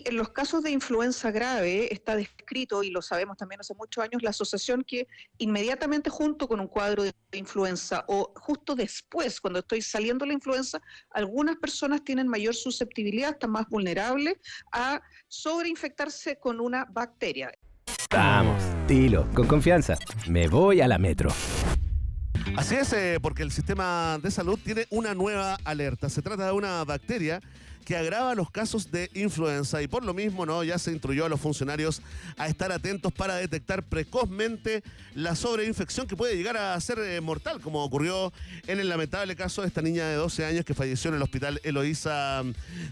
En los casos de influenza grave está descrito, y lo sabemos también hace muchos años, la asociación que inmediatamente junto con un cuadro de influenza o justo después, cuando estoy saliendo la influenza, algunas personas tienen mayor susceptibilidad, están más vulnerables a sobreinfectarse con una bacteria. Vamos, dilo, con confianza. Me voy a la Metro. Así es, porque el sistema de salud tiene una nueva alerta. Se trata de una bacteria que agrava los casos de influenza y por lo mismo ya se instruyó a los funcionarios a estar atentos para detectar precozmente la sobreinfección que puede llegar a ser mortal, como ocurrió en el lamentable caso de esta niña de 12 años que falleció en el hospital Eloísa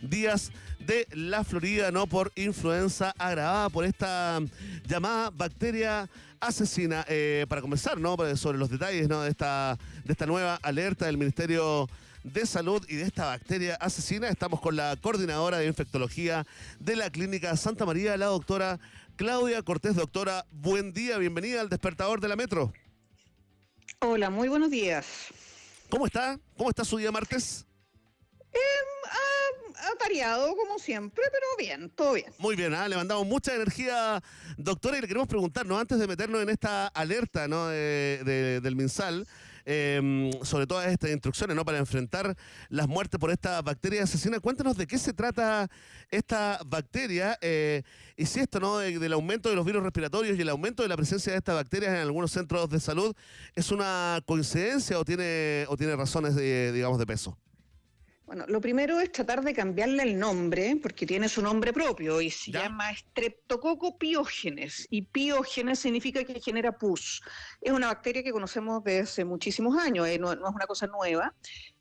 Díaz de la Florida, por influenza agravada por esta llamada bacteria asesina. Para comenzar, sobre los detalles de esta nueva alerta del Ministerio de Salud y de esta bacteria asesina, estamos con la coordinadora de infectología de la Clínica Santa María, la doctora Claudia Cortés. Doctora, buen día, bienvenida al Despertador de la Metro. Hola, muy buenos días. ¿Cómo está? ¿Cómo está su día martes? Ha variado como siempre, pero bien, todo bien. Muy bien, le mandamos mucha energía, doctora, y le queremos preguntar, antes de meternos en esta alerta del MinSal, sobre todas estas instrucciones para enfrentar las muertes por esta bacteria asesina, cuéntanos de qué se trata esta bacteria y si esto del aumento de los virus respiratorios y el aumento de la presencia de estas bacterias en algunos centros de salud es una coincidencia o tiene razones de peso. Bueno, lo primero es tratar de cambiarle el nombre, porque tiene su nombre propio y se ¿Ya? llama Streptococcus pyogenes, y pyogenes significa que genera pus. Es una bacteria que conocemos desde hace muchísimos años, no es una cosa nueva.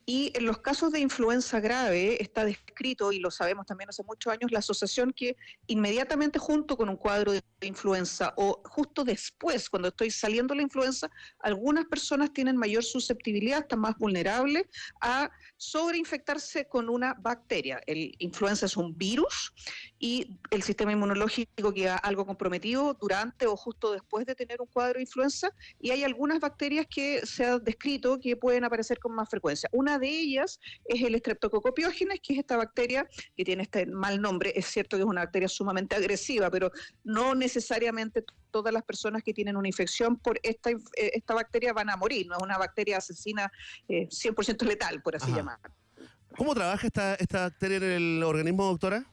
Y en los casos de influenza grave está descrito, y lo sabemos también hace muchos años, la asociación que inmediatamente junto con un cuadro de influenza o justo después, cuando estoy saliendo la influenza, algunas personas tienen mayor susceptibilidad, están más vulnerables a sobreinfectarse con una bacteria. El influenza es un virus y el sistema inmunológico queda algo comprometido durante o justo después de tener un cuadro de influenza, y hay algunas bacterias que se ha descrito que pueden aparecer con más frecuencia. Una de ellas es el Streptococcus pyogenes, que es esta bacteria que tiene este mal nombre. Es cierto que es una bacteria sumamente agresiva, pero no necesariamente todas las personas que tienen una infección por esta bacteria van a morir. No es una bacteria asesina 100% letal, por así llamar. ¿Cómo trabaja esta bacteria en el organismo, doctora?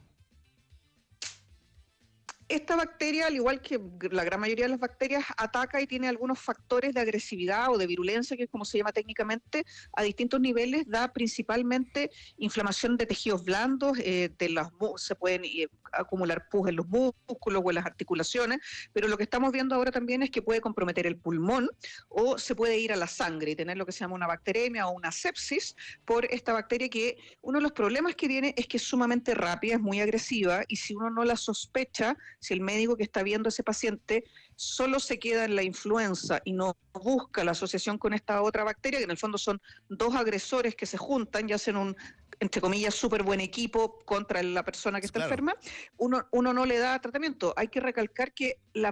Esta bacteria, al igual que la gran mayoría de las bacterias, ataca y tiene algunos factores de agresividad o de virulencia, que es como se llama técnicamente, a distintos niveles. Da principalmente inflamación de tejidos blandos, se pueden acumular pus en los músculos o en las articulaciones, pero lo que estamos viendo ahora también es que puede comprometer el pulmón o se puede ir a la sangre y tener lo que se llama una bacteremia o una sepsis por esta bacteria, que uno de los problemas que tiene es que es sumamente rápida, es muy agresiva, y si uno no la sospecha, si el médico que está viendo a ese paciente solo se queda en la influenza y no busca la asociación con esta otra bacteria, que en el fondo son dos agresores que se juntan y hacen un, entre comillas, súper buen equipo contra la persona que está enferma, uno no le da tratamiento. Hay que recalcar que la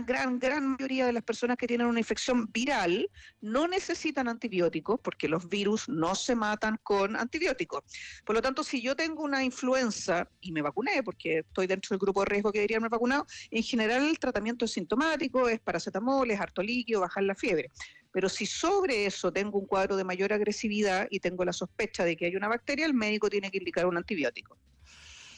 gran mayoría de las personas que tienen una infección viral no necesitan antibióticos, porque los virus no se matan con antibióticos. Por lo tanto, si yo tengo una influenza y me vacuné, porque estoy dentro del grupo de riesgo que debería haberme vacunado, en general el tratamiento es sintomático, es paracetamol, es harto líquido, bajar la fiebre. Pero si sobre eso tengo un cuadro de mayor agresividad y tengo la sospecha de que hay una bacteria, el médico tiene que indicar un antibiótico.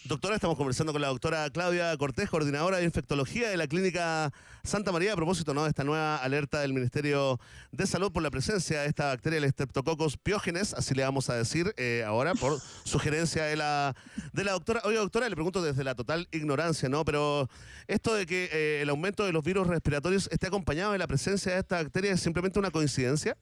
Doctora, estamos conversando con la doctora Claudia Cortés, coordinadora de infectología de la Clínica Santa María, a propósito de esta nueva alerta del Ministerio de Salud por la presencia de esta bacteria, el Streptococcus pyogenes, así le vamos a decir ahora, por sugerencia de la doctora. Oye, doctora, le pregunto desde la total ignorancia, pero esto de que el aumento de los virus respiratorios esté acompañado de la presencia de esta bacteria, ¿es simplemente una coincidencia?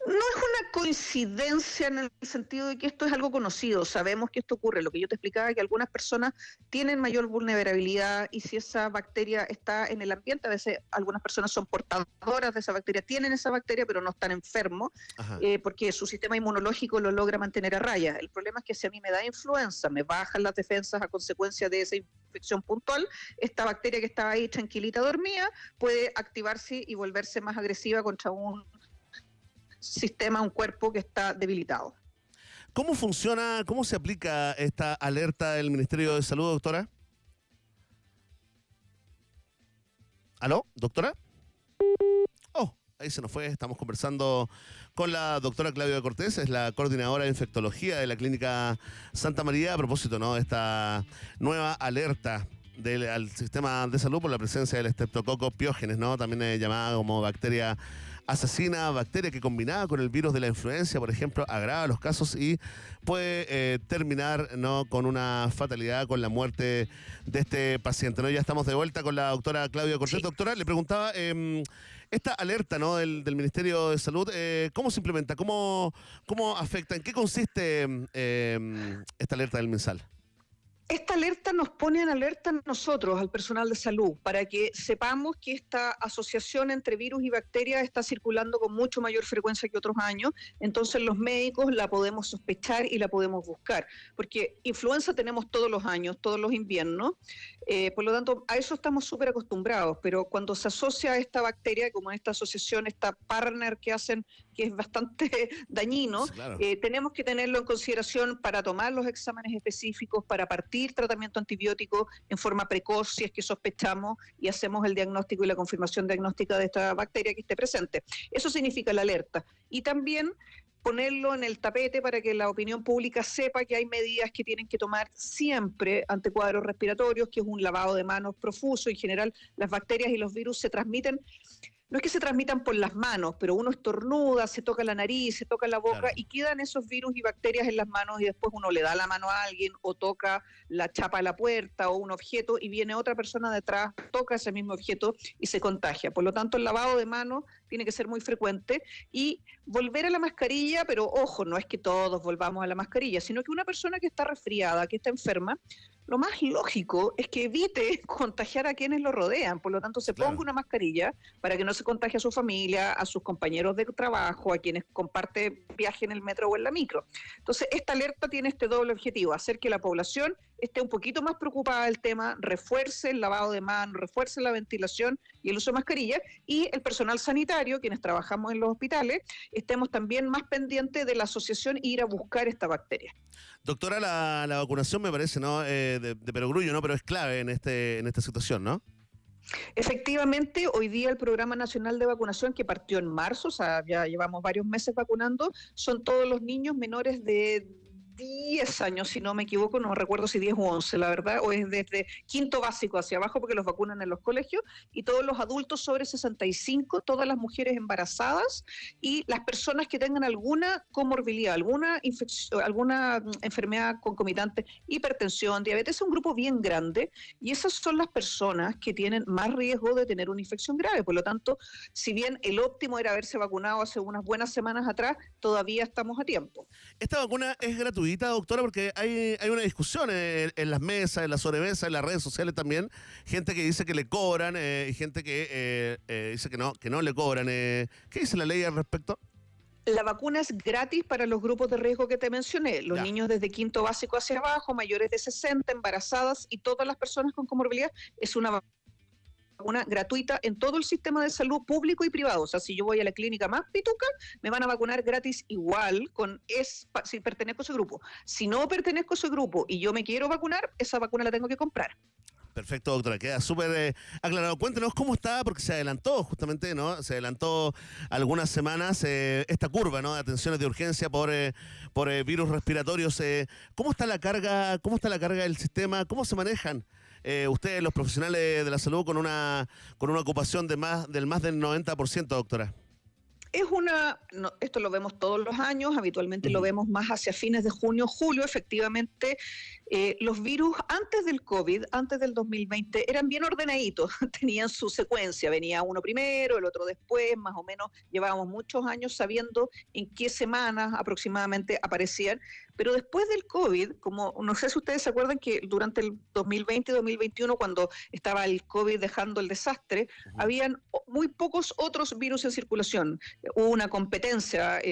No es una coincidencia en el sentido de que esto es algo conocido, sabemos que esto ocurre. Lo que yo te explicaba es que algunas personas tienen mayor vulnerabilidad, y si esa bacteria está en el ambiente, a veces algunas personas son portadoras de esa bacteria, tienen esa bacteria pero no están enfermos, porque su sistema inmunológico lo logra mantener a raya. El problema es que si a mí me da influenza, me bajan las defensas a consecuencia de esa infección puntual, esta bacteria que estaba ahí tranquilita, dormida, puede activarse y volverse más agresiva contra un sistema, un cuerpo que está debilitado. ¿Cómo funciona, cómo se aplica esta alerta del Ministerio de Salud, doctora? ¿Aló, doctora? Oh, ahí se nos fue. Estamos conversando con la doctora Claudia Cortés, es la coordinadora de infectología de la Clínica Santa María, a propósito, ¿no?, de esta nueva alerta al sistema de salud por la presencia del Streptococcus pyogenes, ¿no?, también llamada como bacteria asesina, bacteria que combinada con el virus de la influencia, por ejemplo, agrava los casos y puede terminar, ¿no?, con una fatalidad, con la muerte de este paciente, ¿no? Ya estamos de vuelta con la doctora Claudia Cortés. Sí. Doctora, le preguntaba, esta alerta, ¿no?, del Ministerio de Salud, ¿cómo se implementa? ¿Cómo afecta? ¿En qué consiste esta alerta del MinSal? Esta alerta nos pone en alerta a nosotros, al personal de salud, para que sepamos que esta asociación entre virus y bacterias está circulando con mucho mayor frecuencia que otros años. Entonces los médicos la podemos sospechar y la podemos buscar, porque influenza tenemos todos los años, todos los inviernos, por lo tanto a eso estamos súper acostumbrados, pero cuando se asocia a esta bacteria, como en esta asociación, esta partner que hacen, que es bastante dañino, sí, claro, tenemos que tenerlo en consideración para tomar los exámenes específicos, para partir tratamiento antibiótico en forma precoz si es que sospechamos y hacemos el diagnóstico y la confirmación diagnóstica de esta bacteria que esté presente. Eso significa la alerta. Y también ponerlo en el tapete para que la opinión pública sepa que hay medidas que tienen que tomar siempre ante cuadros respiratorios, que es un lavado de manos profuso. En general, las bacterias y los virus se transmiten. No es que se transmitan por las manos, pero uno estornuda, se toca la nariz, se toca la boca, claro, y quedan esos virus y bacterias en las manos y después uno le da la mano a alguien o toca la chapa de la puerta o un objeto y viene otra persona detrás, toca ese mismo objeto y se contagia. Por lo tanto, el lavado de manos tiene que ser muy frecuente y volver a la mascarilla, pero ojo, no es que todos volvamos a la mascarilla, sino que una persona que está resfriada, que está enferma, lo más lógico es que evite contagiar a quienes lo rodean, por lo tanto se ponga una mascarilla para que no se contagie a su familia, a sus compañeros de trabajo, a quienes comparte viaje en el metro o en la micro. Entonces esta alerta tiene este doble objetivo, hacer que la población esté un poquito más preocupada del tema, refuerce el lavado de manos, refuerce la ventilación y el uso de mascarilla, y el personal sanitario, quienes trabajamos en los hospitales, estemos también más pendientes de la asociación e ir a buscar esta bacteria. Doctora, la vacunación me parece, ¿no?, de perogrullo, ¿no?, pero es clave en esta situación, ¿no? Efectivamente, hoy día el Programa Nacional de Vacunación, que partió en marzo, o sea, ya llevamos varios meses vacunando, son todos los niños menores de 10 años, si no me equivoco, no recuerdo si 10 o 11, la verdad, o es desde quinto básico hacia abajo porque los vacunan en los colegios, y todos los adultos sobre 65, todas las mujeres embarazadas y las personas que tengan alguna comorbilidad, alguna infección, alguna enfermedad concomitante, hipertensión, diabetes. Es un grupo bien grande y esas son las personas que tienen más riesgo de tener una infección grave. Por lo tanto, si bien el óptimo era haberse vacunado hace unas buenas semanas atrás, todavía estamos a tiempo. ¿Esta vacuna es gratuita, doctora? Porque hay una discusión en las mesas, en las sobremesas, en las redes sociales también, gente que dice que le cobran y gente que dice que no le cobran. ¿Qué dice la ley al respecto? La vacuna es gratis para los grupos de riesgo que te mencioné, los niños desde quinto básico hacia abajo, mayores de 60, embarazadas y todas las personas con comorbilidad. Es una vacuna gratuita en todo el sistema de salud público y privado. O sea, si yo voy a la clínica más pituca, me van a vacunar gratis igual si pertenezco a ese grupo. Si no pertenezco a ese grupo y yo me quiero vacunar, esa vacuna la tengo que comprar. Perfecto, doctora, queda súper aclarado. Cuéntenos cómo está, porque se adelantó justamente, ¿no? Se adelantó algunas semanas esta curva, ¿no?, de atenciones de urgencia por virus respiratorios. ¿Cómo está la carga del sistema? ¿Cómo se manejan ustedes, los profesionales de la salud, con una ocupación del más del 90%, doctora? Esto lo vemos todos los años, habitualmente lo vemos más hacia fines de junio, julio. Efectivamente, los virus antes del COVID, antes del 2020, eran bien ordenaditos, tenían su secuencia, venía uno primero, el otro después, más o menos llevábamos muchos años sabiendo en qué semanas aproximadamente aparecían, pero después del COVID, como no sé si ustedes se acuerdan que durante el 2020 y 2021, cuando estaba el COVID dejando el desastre, habían muy pocos otros virus en circulación. Hubo una competencia,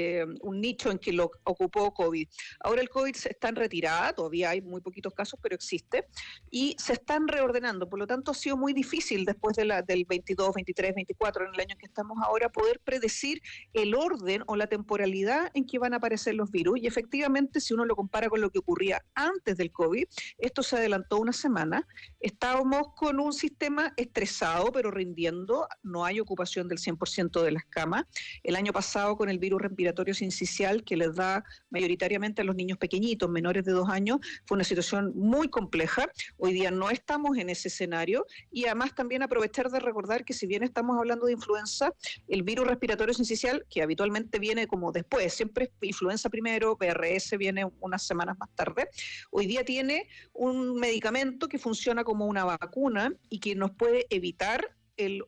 un nicho en que lo ocupó COVID. Ahora el COVID está en retirada, todavía hay muy poquitos casos, pero existe, y se están reordenando. Por lo tanto, ha sido muy difícil después del 22, 23, 24, en el año en que estamos ahora, poder predecir el orden o la temporalidad en que van a aparecer los virus. Y efectivamente, si uno lo compara con lo que ocurría antes del COVID, esto se adelantó una semana. Estábamos con un sistema estresado, pero rindiendo. No hay ocupación del 100% de las camas. El año pasado, con el virus respiratorio sincicial, que les da mayoritariamente a los niños pequeñitos, menores de 2 años, fue una situación muy compleja. Hoy día no estamos en ese escenario, y además también aprovechar de recordar que si bien estamos hablando de influenza, el virus respiratorio sincicial, que habitualmente viene como después, siempre es influenza primero, PRS viene unas semanas más tarde, hoy día tiene un medicamento que funciona como una vacuna y que nos puede evitar el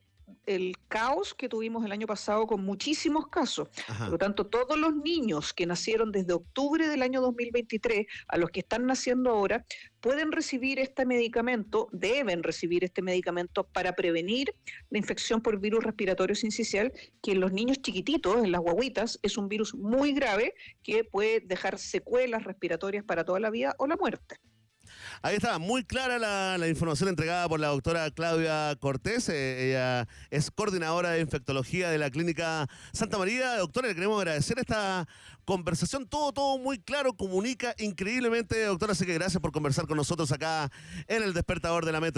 caos que tuvimos el año pasado con muchísimos casos. Ajá. Por lo tanto, todos los niños que nacieron desde octubre del año 2023 a los que están naciendo ahora pueden recibir este medicamento, deben recibir este medicamento para prevenir la infección por virus respiratorio sincicial, que en los niños chiquititos, en las guaguitas, es un virus muy grave que puede dejar secuelas respiratorias para toda la vida o la muerte. Ahí está, muy clara la información entregada por la doctora Claudia Cortés. Ella es coordinadora de infectología de la Clínica Santa María. Doctora, le queremos agradecer esta conversación. Todo muy claro, comunica increíblemente, doctora. Así que gracias por conversar con nosotros acá en el Despertador de la Metro.